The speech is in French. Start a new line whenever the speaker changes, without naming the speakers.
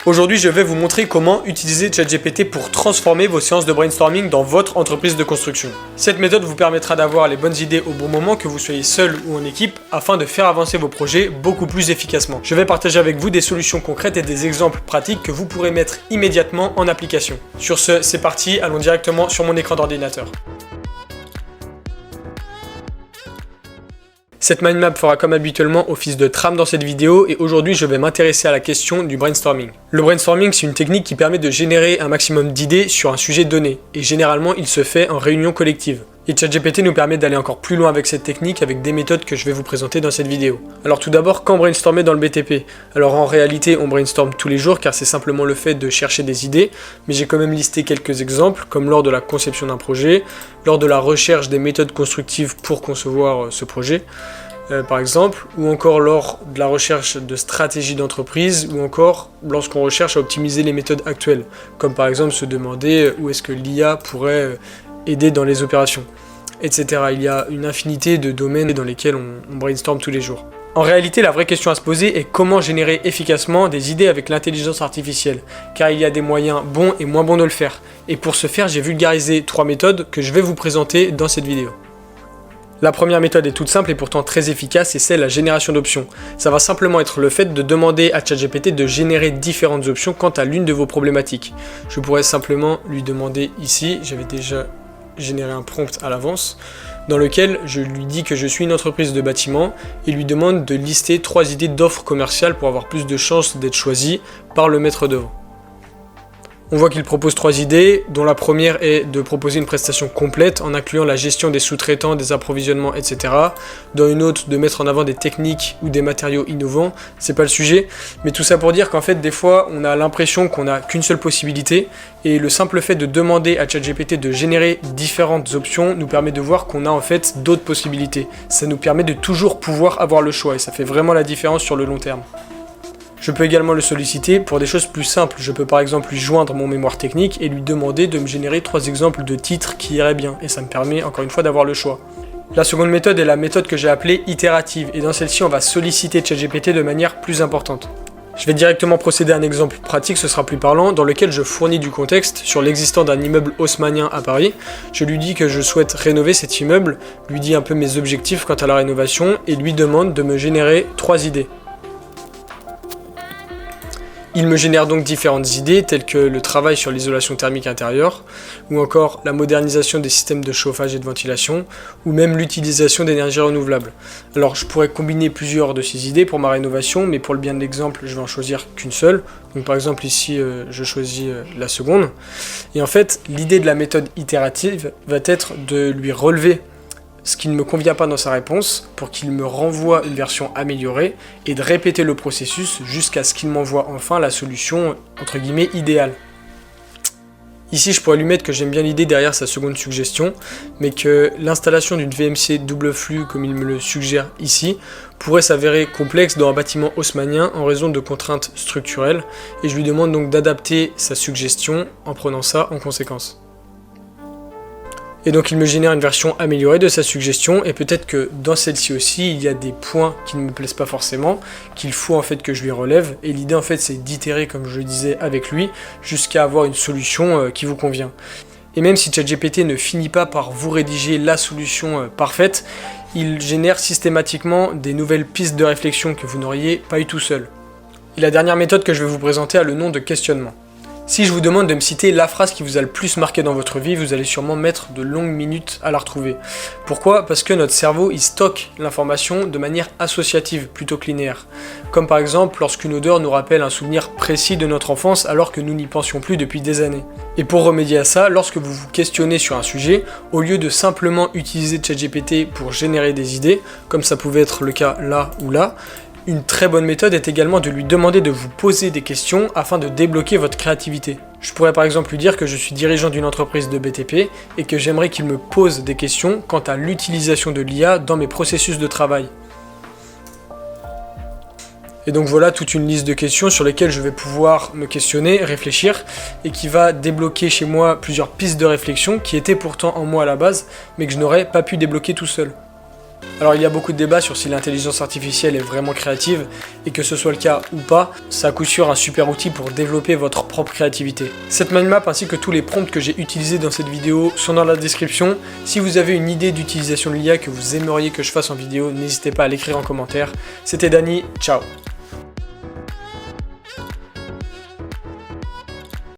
Aujourd'hui, je vais vous montrer comment utiliser ChatGPT pour transformer vos séances de brainstorming dans votre entreprise de construction. Cette méthode vous permettra d'avoir les bonnes idées au bon moment, que vous soyez seul ou en équipe, afin de faire avancer vos projets beaucoup plus efficacement. Je vais partager avec vous des solutions concrètes et des exemples pratiques que vous pourrez mettre immédiatement en application. Sur ce, c'est parti, allons directement sur mon écran d'ordinateur. Cette mind map fera comme habituellement office de trame dans cette vidéo et aujourd'hui je vais m'intéresser à la question du brainstorming. Le brainstorming, c'est une technique qui permet de générer un maximum d'idées sur un sujet donné et généralement il se fait en réunion collective. Et ChatGPT nous permet d'aller encore plus loin avec cette technique avec des méthodes que je vais vous présenter dans cette vidéo. Alors tout d'abord, quand brainstormer dans le BTP? Alors en réalité, on brainstorm tous les jours car c'est simplement le fait de chercher des idées, mais j'ai quand même listé quelques exemples comme lors de la conception d'un projet, lors de la recherche des méthodes constructives pour concevoir ce projet, par exemple, ou encore lors de la recherche de stratégies d'entreprise, ou encore lorsqu'on recherche à optimiser les méthodes actuelles, comme par exemple se demander où est-ce que l'IA pourrait aider dans les opérations, etc. Il y a une infinité de domaines dans lesquels on brainstorm tous les jours. En réalité, la vraie question à se poser est comment générer efficacement des idées avec l'intelligence artificielle, car il y a des moyens bons et moins bons de le faire. Et pour ce faire, j'ai vulgarisé 3 méthodes que je vais vous présenter dans cette vidéo. La première méthode est toute simple et pourtant très efficace et c'est la génération d'options. Ça va simplement être le fait de demander à ChatGPT de générer différentes options quant à l'une de vos problématiques. Je pourrais simplement lui demander ici, j'avais déjà généré un prompt à l'avance, dans lequel je lui dis que je suis une entreprise de bâtiment et lui demande de lister 3 idées d'offres commerciales pour avoir plus de chances d'être choisi par le maître d'œuvre. On voit qu'il propose 3 idées, dont la première est de proposer une prestation complète en incluant la gestion des sous-traitants, des approvisionnements, etc. Dans une autre, de mettre en avant des techniques ou des matériaux innovants, c'est pas le sujet, mais tout ça pour dire qu'en fait des fois on a l'impression qu'on n'a qu'une seule possibilité et le simple fait de demander à ChatGPT de générer différentes options nous permet de voir qu'on a en fait d'autres possibilités. Ça nous permet de toujours pouvoir avoir le choix et ça fait vraiment la différence sur le long terme. Je peux également le solliciter pour des choses plus simples. Je peux par exemple lui joindre mon mémoire technique et lui demander de me générer 3 exemples de titres qui iraient bien. Et ça me permet encore une fois d'avoir le choix. La seconde méthode est la méthode que j'ai appelée itérative. Et dans celle-ci, on va solliciter ChatGPT de manière plus importante. Je vais directement procéder à un exemple pratique, ce sera plus parlant, dans lequel je fournis du contexte sur l'existence d'un immeuble haussmannien à Paris. Je lui dis que je souhaite rénover cet immeuble, lui dis un peu mes objectifs quant à la rénovation et lui demande de me générer 3 idées. Il me génère donc différentes idées telles que le travail sur l'isolation thermique intérieure, ou encore la modernisation des systèmes de chauffage et de ventilation, ou même l'utilisation d'énergies renouvelables. Alors je pourrais combiner plusieurs de ces idées pour ma rénovation, mais pour le bien de l'exemple, je vais en choisir qu'une seule. Donc par exemple ici, je choisis la seconde. Et en fait, l'idée de la méthode itérative va être de lui relever ce qui ne me convient pas dans sa réponse pour qu'il me renvoie une version améliorée et de répéter le processus jusqu'à ce qu'il m'envoie enfin la solution entre guillemets idéale. Ici je pourrais lui mettre que j'aime bien l'idée derrière sa seconde suggestion, mais que l'installation d'une VMC double flux comme il me le suggère ici pourrait s'avérer complexe dans un bâtiment haussmannien en raison de contraintes structurelles et je lui demande donc d'adapter sa suggestion en prenant ça en conséquence. Et donc il me génère une version améliorée de sa suggestion et peut-être que dans celle-ci aussi il y a des points qui ne me plaisent pas forcément, qu'il faut en fait que je lui relève et l'idée en fait c'est d'itérer comme je le disais avec lui jusqu'à avoir une solution qui vous convient. Et même si ChatGPT ne finit pas par vous rédiger la solution parfaite, il génère systématiquement des nouvelles pistes de réflexion que vous n'auriez pas eu tout seul. Et la dernière méthode que je vais vous présenter a le nom de questionnement. Si je vous demande de me citer la phrase qui vous a le plus marqué dans votre vie, vous allez sûrement mettre de longues minutes à la retrouver. Pourquoi ? Parce que notre cerveau, il stocke l'information de manière associative plutôt que linéaire. Comme par exemple lorsqu'une odeur nous rappelle un souvenir précis de notre enfance alors que nous n'y pensions plus depuis des années. Et pour remédier à ça, lorsque vous vous questionnez sur un sujet, au lieu de simplement utiliser ChatGPT pour générer des idées, comme ça pouvait être le cas là ou là, une très bonne méthode est également de lui demander de vous poser des questions afin de débloquer votre créativité. Je pourrais par exemple lui dire que je suis dirigeant d'une entreprise de BTP et que j'aimerais qu'il me pose des questions quant à l'utilisation de l'IA dans mes processus de travail. Et donc voilà toute une liste de questions sur lesquelles je vais pouvoir me questionner, réfléchir et qui va débloquer chez moi plusieurs pistes de réflexion qui étaient pourtant en moi à la base mais que je n'aurais pas pu débloquer tout seul. Alors il y a beaucoup de débats sur si l'intelligence artificielle est vraiment créative, et que ce soit le cas ou pas, c'est à coup sûr un super outil pour développer votre propre créativité. Cette mind map ainsi que tous les prompts que j'ai utilisés dans cette vidéo sont dans la description. Si vous avez une idée d'utilisation de l'IA que vous aimeriez que je fasse en vidéo, n'hésitez pas à l'écrire en commentaire. C'était Dany, ciao.